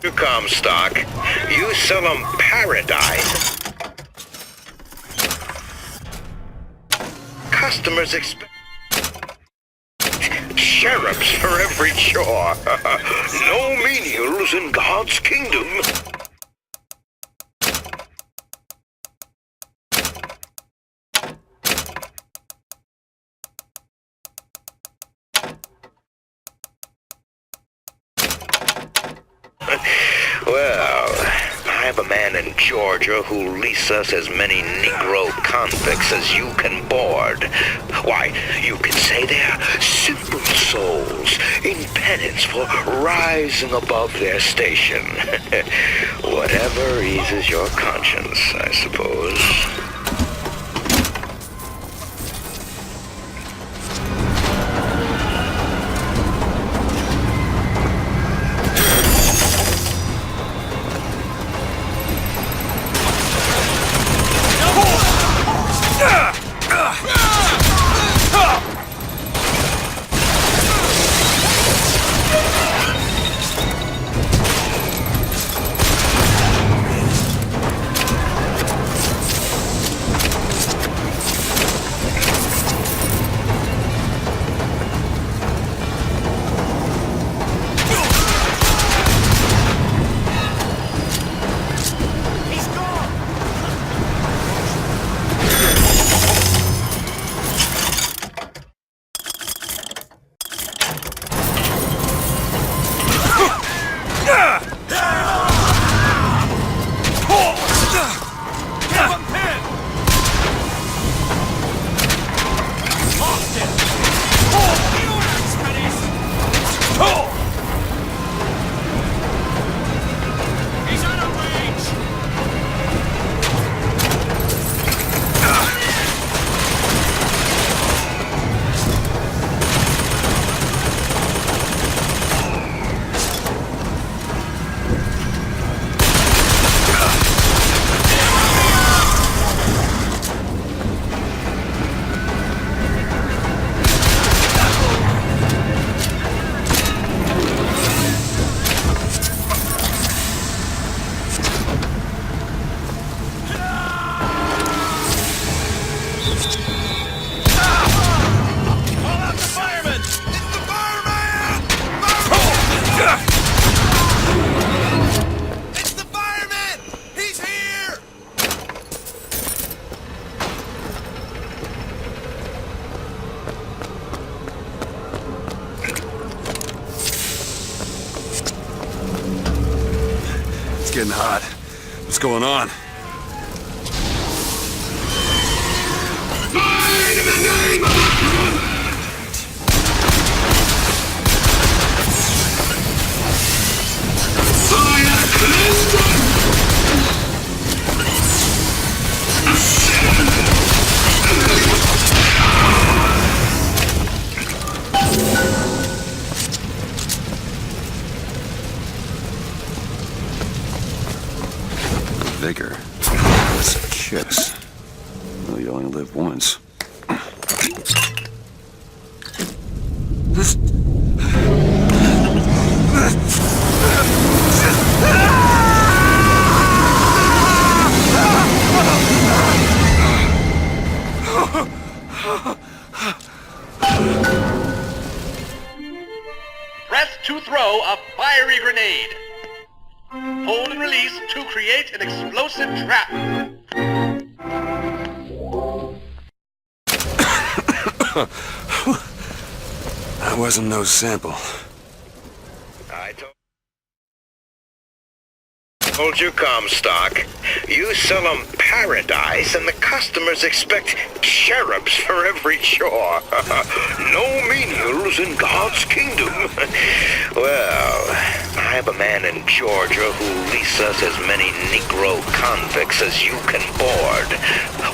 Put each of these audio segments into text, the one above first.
You Comstock, you sell 'em paradise. Customers expect sheriffs for every chore. No menials in God's kingdom. Well, I have a man in Georgia who'll lease us as many Negro convicts as you can board. Why, you can say they're simple souls in penance for rising above their station. Whatever eases your conscience, I suppose. Getting hot. What's going on? Vigor. That's a kiss. Well, you only live once. Press to throw a fiery grenade. Hold and release to create an explosive trap. That wasn't no sample. I told you, Comstock. You sell 'em paradise, and the customers expect sheriffs for every chore. No menials in God's kingdom. Well, I have a man in Georgia who'll lease us as many Negro convicts as you can board.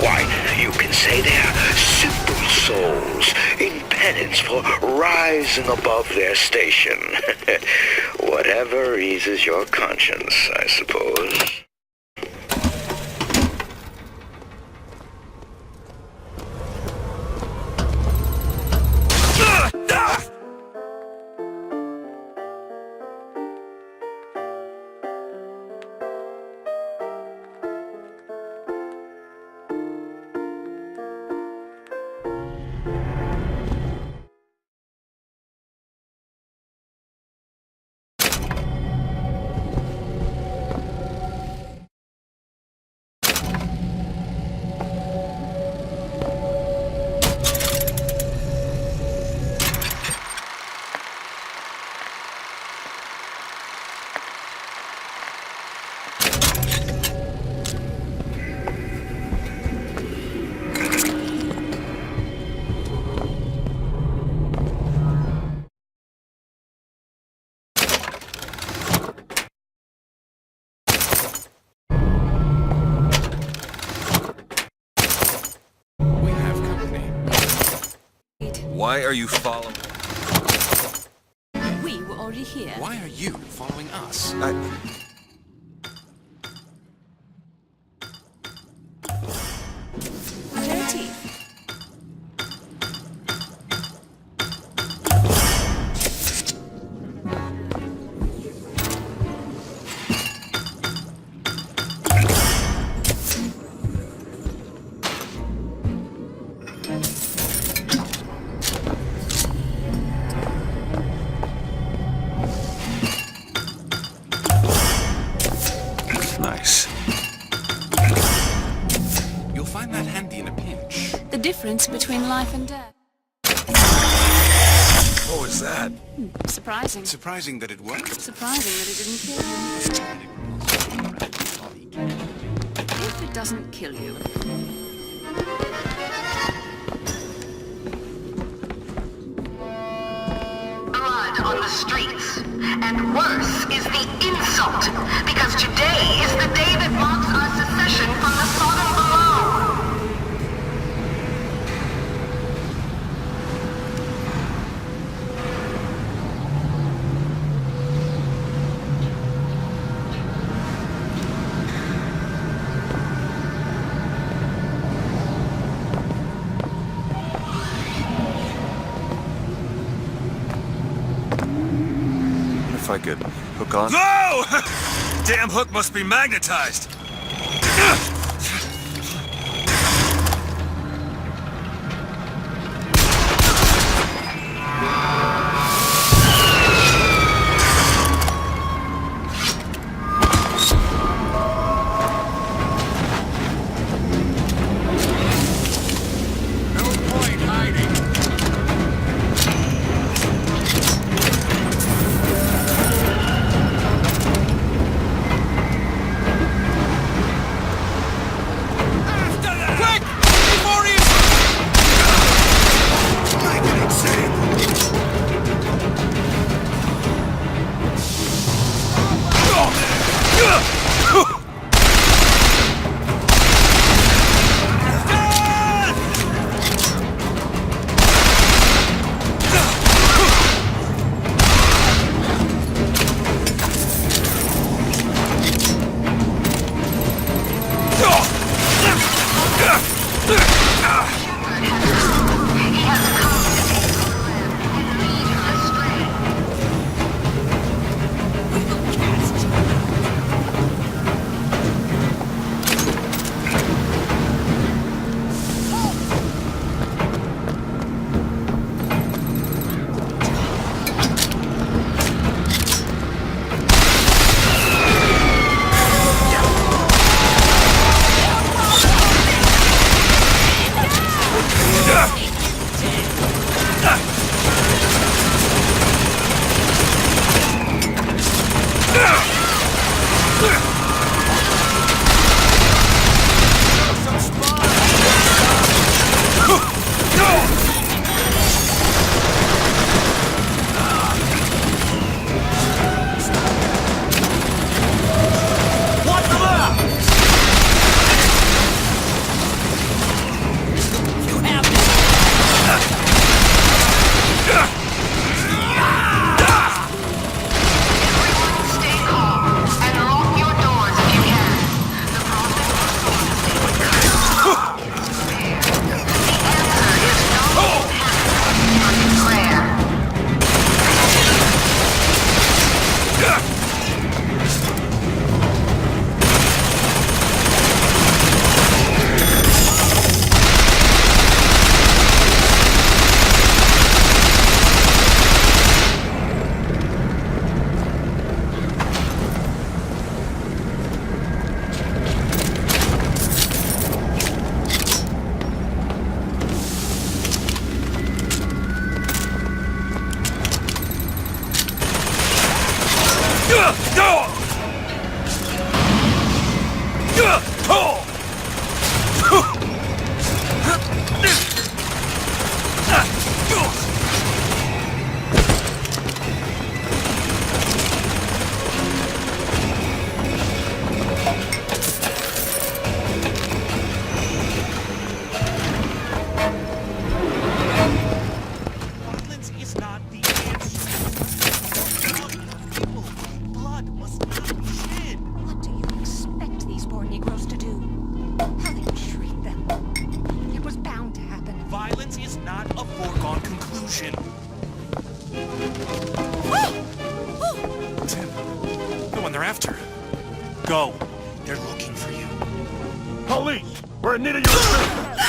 Why, you can say they're simple souls in penance for rising above their station. Whatever eases your conscience, I suppose. Why are you following? We were already here. Why are you following us? Aperitif. Nice. You'll find that handy in a pinch. The difference between life and death. What was that? Surprising. Surprising that it worked. Surprising that it didn't kill you. If it doesn't kill you. Blood on the streets. And worse is the insult. Because today is the day that marks our secession from the Sodom below. If I could hook on. No! Damn hook must be magnetized. No point hiding. violence is not a foregone conclusion. Tim, the one they're after. Go. They're looking for you. Police! We're in need of your assistance!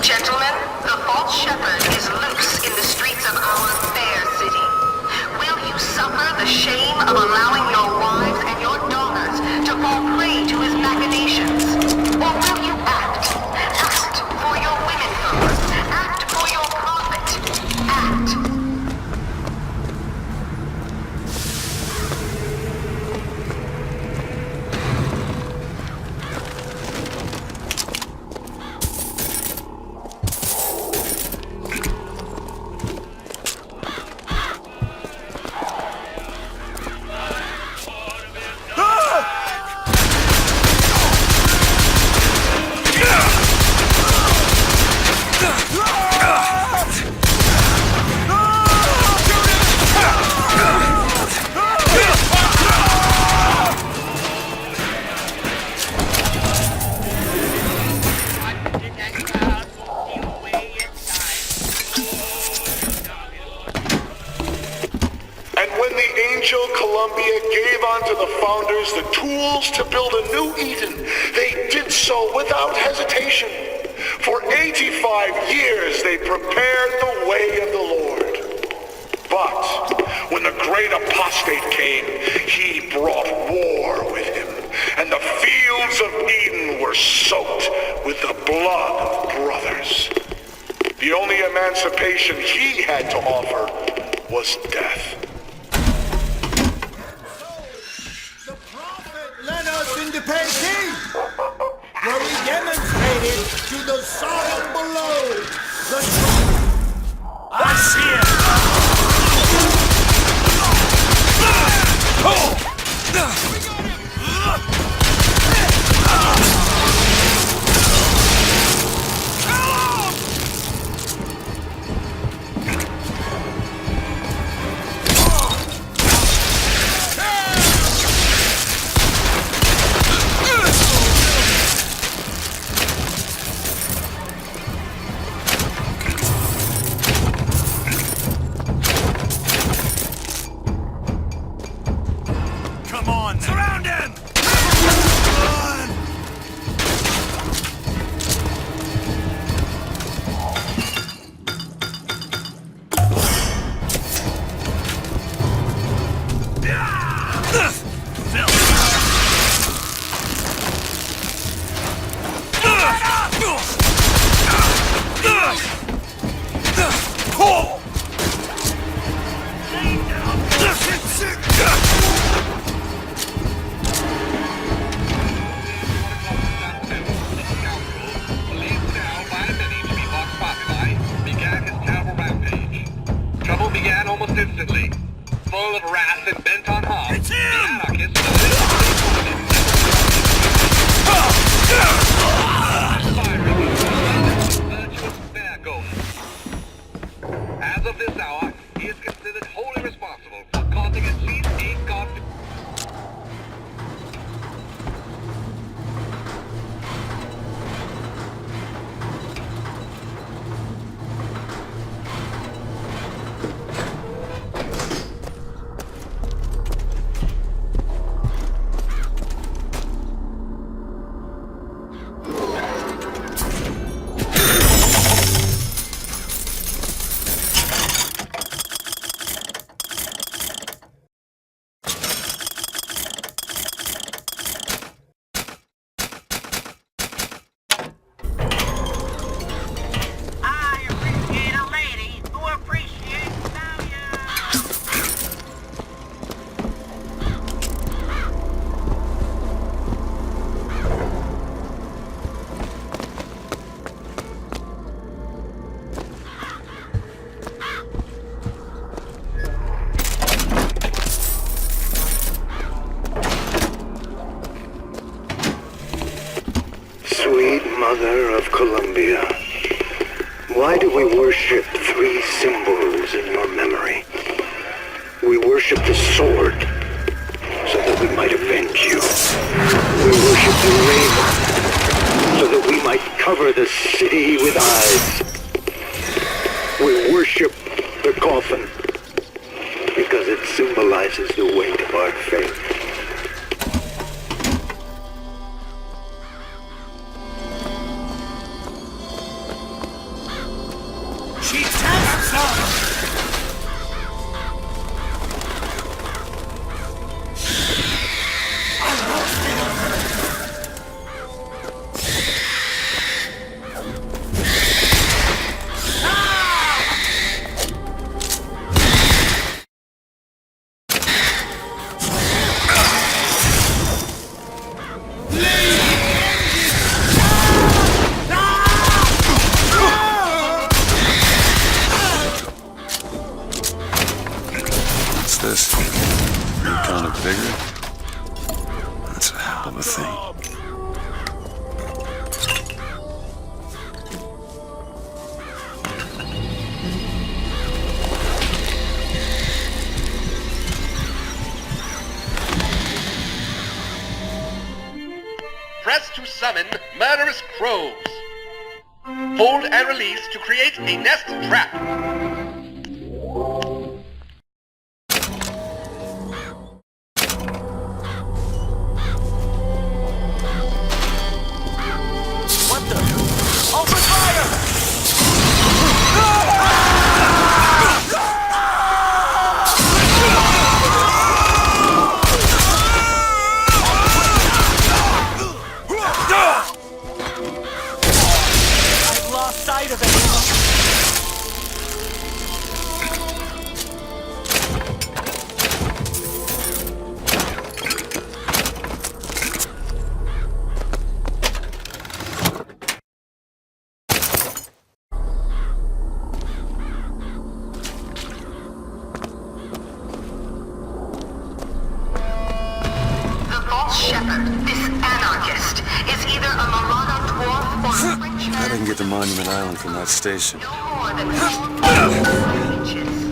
Gentlemen, the false shepherd is loose in the streets of our fair city. Will you suffer the shame of allowing your wives and your daughters to fall prey to his machinations? Or will you act? Act for your women folk. Act for your profit. Act. And when the Angel Columbia gave unto the founders the tools to build a new Eden, they did so without hesitation. For 85 years they prepared the way of the Lord. But when the great apostate came, he brought war with him, and the fields of Eden were soaked with the blood of brothers. The only emancipation he had to offer was death. The prophet led us into Peking, where we demonstrated to the Sodom below the truth. I see it! Mother of Columbia, why do we worship three symbols in your memory? We worship the sword, so that we might avenge you. We worship the raven, so that we might cover the city with eyes. We worship the coffin, because it symbolizes the weight of our faith. She tests us! What's this? New kind of vigor? That's a hell of a thing. Press to summon murderous crows. Hold and release to create a nest trap. What the? Open fire! I've lost sight of it. The false shepherd, this anarchist, is either a Marauder dwarf or a Frenchman. I can get to Monument Island from that station. No more than 4 inches.